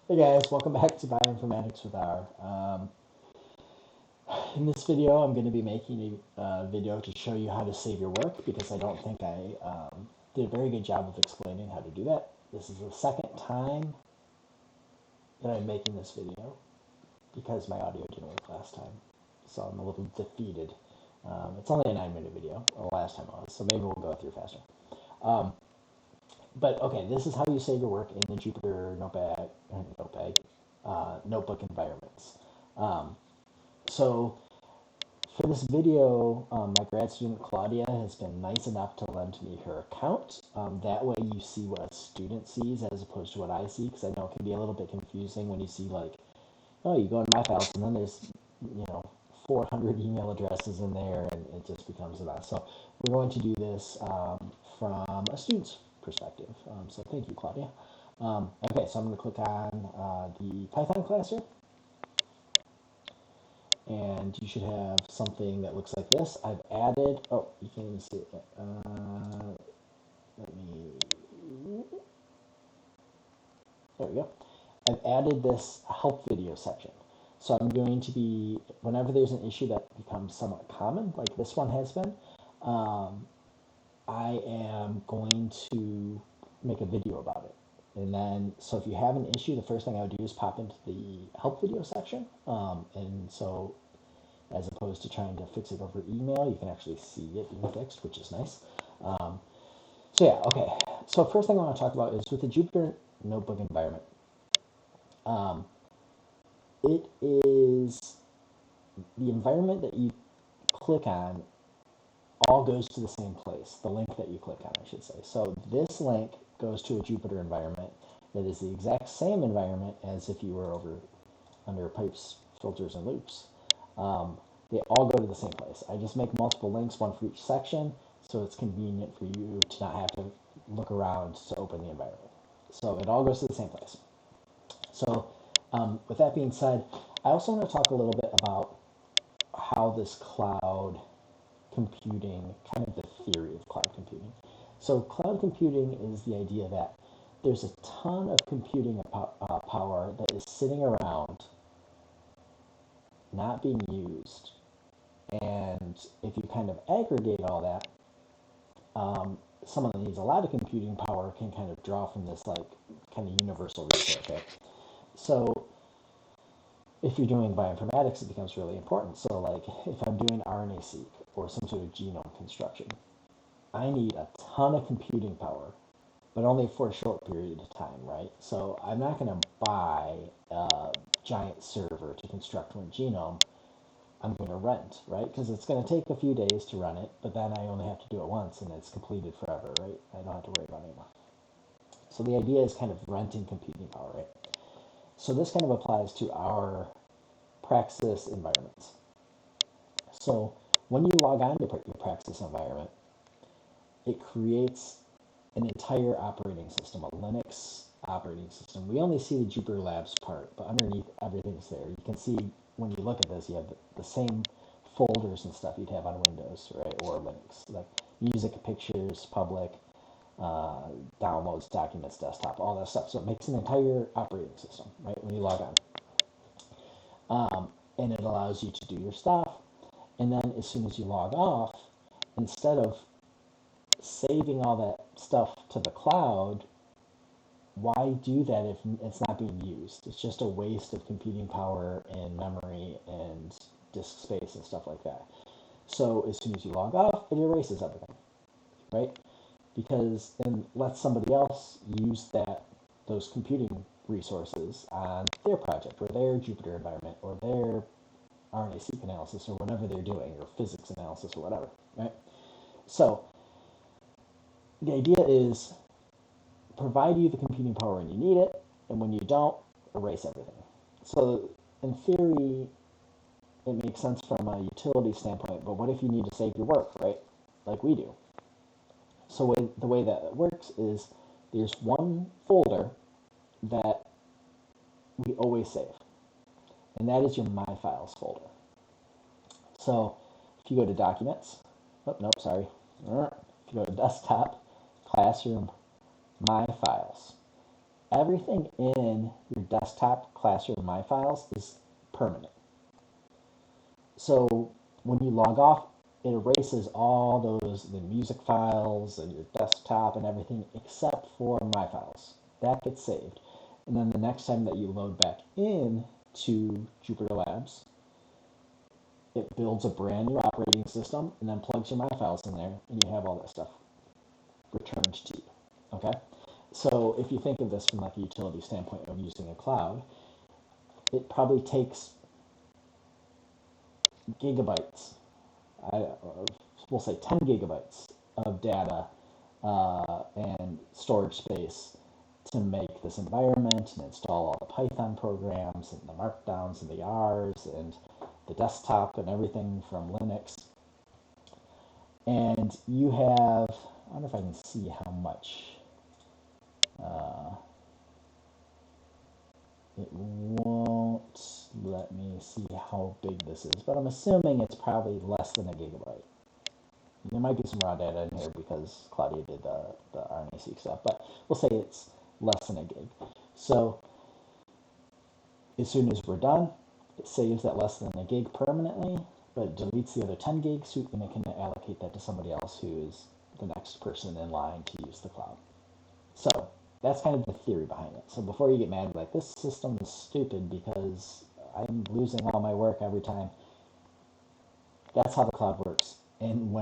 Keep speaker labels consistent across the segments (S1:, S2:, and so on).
S1: Hey guys, welcome back to Bioinformatics with R. In this video, I'm going to be making a video to show you how to save your work because I don't think I did a very good job of explaining how to do that. This is the second time that I'm making this video because my audio didn't work last time, so I'm a little defeated. It's only a 9-minute video, or last time it was, so maybe we'll go through faster. But okay, this is how you save your work in the Jupyter notebook environments. So for this video, my grad student Claudia has been nice enough to lend me her account. That way you see what a student sees as opposed to what I see, because I know it can be a little bit confusing when you see like, oh, you go in My Files and then there's, 400 email addresses in there and it just becomes a mess. So we're going to do this from a student's perspective. So thank you, Claudia. Okay, so I'm going to click on the Python class here. And you should have something that looks like this. I've added, oh, you can't even see it yet. There we go. I've added this help video section. So I'm going to be, whenever there's an issue that becomes somewhat common, like this one has been, I am going to make a video about it. And then, so if you have an issue, the first thing I would do is pop into the help video section. And so as opposed to trying to fix it over email, you can actually see it being fixed, which is nice. So yeah, okay. So first thing I want to talk about is with the Jupyter Notebook environment. It is the environment that you click on all goes to the same place, the link that you click on, I should say. So this link goes to a Jupyter environment that is the exact same environment as if you were over under pipes, filters, and loops. They all go to the same place. I just make multiple links, one for each section, so it's convenient for you to not have to look around to open the environment. So it all goes to the same place. So with that being said, I also want to talk a little bit about how this cloud computing, kind of the theory of cloud computing. So cloud computing is the idea that there's a ton of computing power that is sitting around not being used. And if you kind of aggregate all that, someone that needs a lot of computing power can kind of draw from this like kind of universal resource. Okay? So if you're doing bioinformatics, it becomes really important. So like if I'm doing RNA-seq or some sort of genome construction, I need a ton of computing power, but only for a short period of time, right? So I'm not going to buy a giant server to construct one genome. I'm going to rent, right? Because it's going to take a few days to run it, but then I only have to do it once and it's completed forever, right? I don't have to worry about it anymore. So the idea is kind of renting computing power, right? So this kind of applies to our Praxis environments. So when you log on to your Praxis environment, it creates an entire operating system, a Linux operating system. We only see the Jupyter Labs part, but underneath everything's there. You can see when you look at this, you have the same folders and stuff you'd have on Windows, right, or Linux, like music, pictures, public, downloads, documents, desktop, all that stuff. So it makes an entire operating system, right, when you log on. And it allows you to do your stuff. And then as soon as you log off, instead of saving all that stuff to the cloud, why do that if it's not being used? It's just a waste of computing power and memory and disk space and stuff like that. So as soon as you log off, it erases everything, right? Because then lets somebody else use those computing resources on their project or their Jupyter environment or their RNA-seq analysis or whatever they're doing, or physics analysis or whatever, right? So the idea is provide you the computing power when you need it, and when you don't, erase everything. So in theory, it makes sense from a utility standpoint, but what if you need to save your work, right? Like we do. So the way that it works is there's one folder that we always save, and that is your My Files folder. So if you go to Documents, oh, nope, sorry. If you go to Desktop, Classroom, My Files, everything in your desktop Classroom My Files is permanent. So when you log off, it erases all the music files and your desktop and everything except for My Files. That gets saved. And then the next time that you load back in to Jupyter Labs, it builds a brand new operating system and then plugs your My Files in there, and you have all that stuff returned to you. Okay? So if you think of this from like a utility standpoint of using a cloud, it probably takes gigabytes. We'll say 10 gigabytes of data and storage space to make this environment and install all the Python programs and the markdowns and the R's and the desktop and everything from Linux. And you have, I wonder if I can see how much. It won't let me see how big this is, but I'm assuming it's probably less than a gigabyte. There might be some raw data in here because Claudia did the RNA-seq stuff, but we'll say it's less than a gig. So as soon as we're done, it saves that less than a gig permanently, but deletes the other 10 gigs, and it can allocate that to somebody else who is the next person in line to use the cloud. So that's kind of the theory behind it. So before you get mad, like, this system is stupid because I'm losing all my work every time. That's how the cloud works. And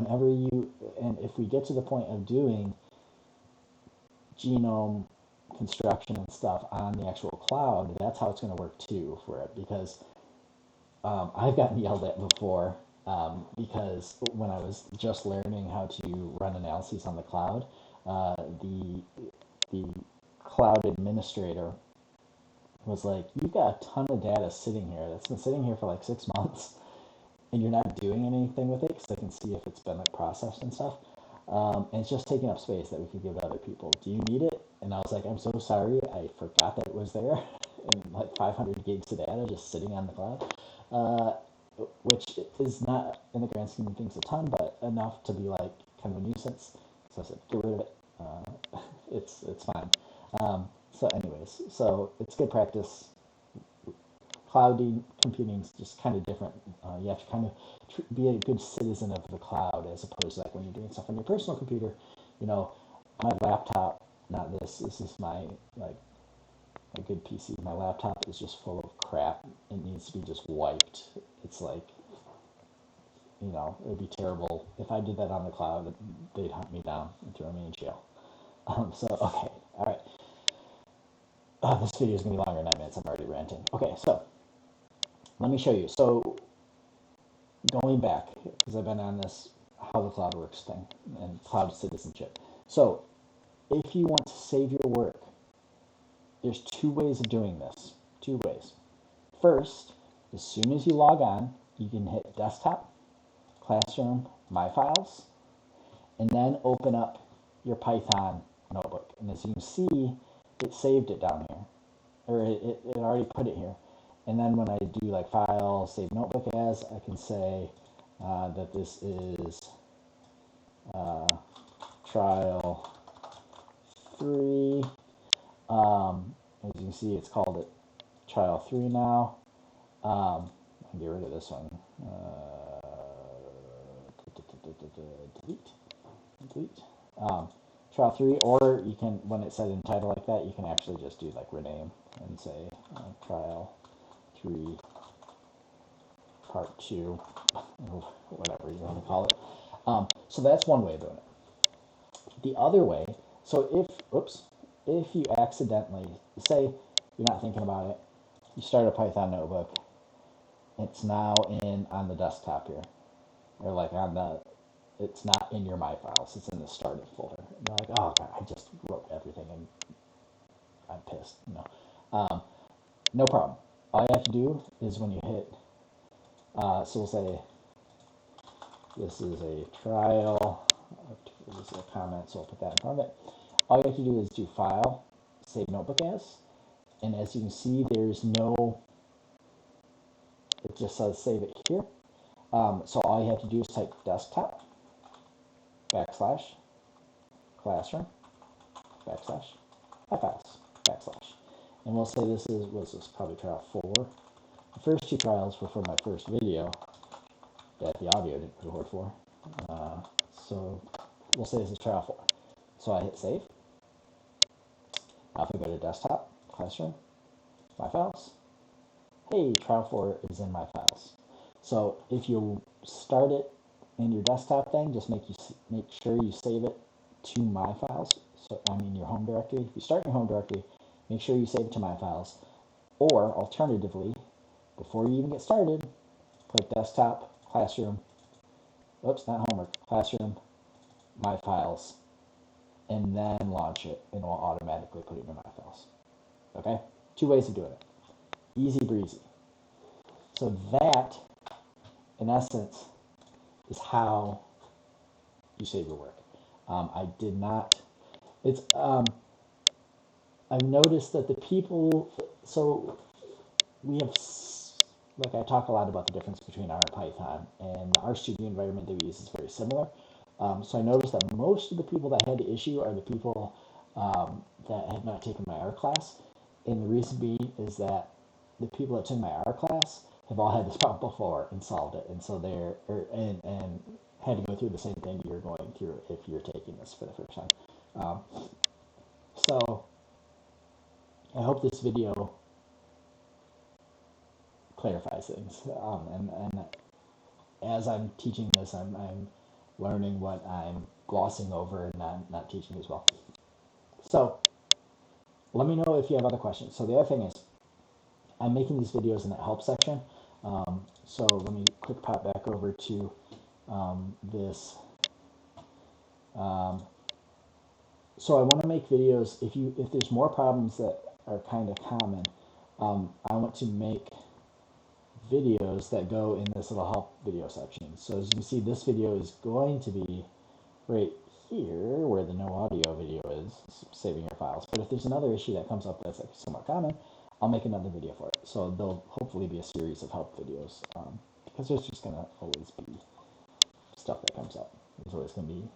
S1: if we get to the point of doing genome construction and stuff on the actual cloud, that's how it's going to work too for it. Because I've gotten yelled at before because when I was just learning how to run analyses on the cloud, the cloud administrator was like, "You've got a ton of data sitting here that's been sitting here for like 6 months, and you're not doing anything with it because I can see if it's been like processed and stuff. And it's just taking up space that we could give to other people. Do you need it?" And I was like, "I'm so sorry, I forgot that it was there." And like 500 gigs of data just sitting on the cloud, which is not, in the grand scheme of things, a ton, but enough to be like kind of a nuisance. So I said, "Get rid of it. It's fine." So anyways, so it's good practice. Cloud computing is just kind of different. You have to kind of be a good citizen of the cloud as opposed to like when you're doing stuff on your personal computer. You know, my laptop, not this. This is my like a good PC. My laptop is just full of crap. It needs to be just wiped. It's like, you know, it would be terrible if I did that on the cloud. They'd hunt me down and throw me in jail. So okay, all right. This video is going to be longer than 9 minutes. I'm already ranting. Okay, so let me show you. So going back, because I've been on this how the cloud works thing and cloud citizenship. So if you want to save your work, there's 2 ways of doing this. 2 ways. First, as soon as you log on, you can hit Desktop, Classroom, My Files, and then open up your Python notebook. And as you can see, it saved it down here, or it already put it here. And then when I do like File, Save Notebook As, I can say that this is trial 3. As you can see, it's called it trial 3 now. I can get rid of this one. Delete. Trial 3, or you can, when it's set in title like that, you can actually just do like rename and say trial 3 part 2, or whatever you want to call it. So that's one way of doing it. The other way, so if you accidentally, say you're not thinking about it, you start a Python notebook, it's now on the desktop here, or like it's not in your My Files, it's in the started folder. And you're like, "Oh God, I just wrote everything and I'm pissed." No problem. All you have to do is when you hit, so we'll say this is a trial, this is a comment, so I'll put that in front of it. All you have to do is do File, Save Notebook As, and as you can see, there's no, it just says save it here. So all you have to do is type Desktop, \, Classroom, \, My Files, backslash. And we'll say was this probably trial 4. The first 2 trials were for my first video that the audio didn't record for. So we'll say this is trial 4. So I hit save. Now if I go to desktop, classroom, my files, hey, trial 4 is in my files. So if you start it in your desktop thing, just make sure you save it to my files. So I mean your home directory. If you start your home directory, make sure you save it to my files. Or alternatively, before you even get started, click desktop, classroom, oops, not homework, classroom, my files, and then launch it, and it will automatically put it in my files. Okay? 2 ways of doing it. Easy breezy. So that, in essence, is how you save your work. I did not, it's, I've noticed that the people, so we have, like I talk a lot about the difference between R and Python, and the RStudio environment that we use is very similar. So I noticed that most of the people that had the issue are the people that had not taken my R class. And the reason being is that the people that took my R class have all had this problem before and solved it. And so and had to go through the same thing you're going through if you're taking this for the first time. So I hope this video clarifies things. And as I'm teaching this, I'm learning what I'm glossing over and not teaching as well. So let me know if you have other questions. So the other thing is, I'm making these videos in that help section. So let me quick pop back over to this. So I want to make videos. If there's more problems that are kind of common, I want to make videos that go in this little help video section. So as you can see, this video is going to be right here where the no audio video is, saving your files. But if there's another issue that comes up that's like somewhat common, I'll make another video for it. So there'll hopefully be a series of help videos, because there's just going to always be stuff that comes up. There's always going to be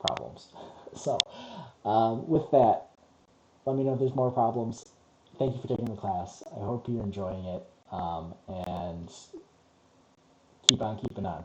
S1: problems. So with that, let me know if there's more problems. Thank you for taking the class. I hope you're enjoying it, and keep on keeping on.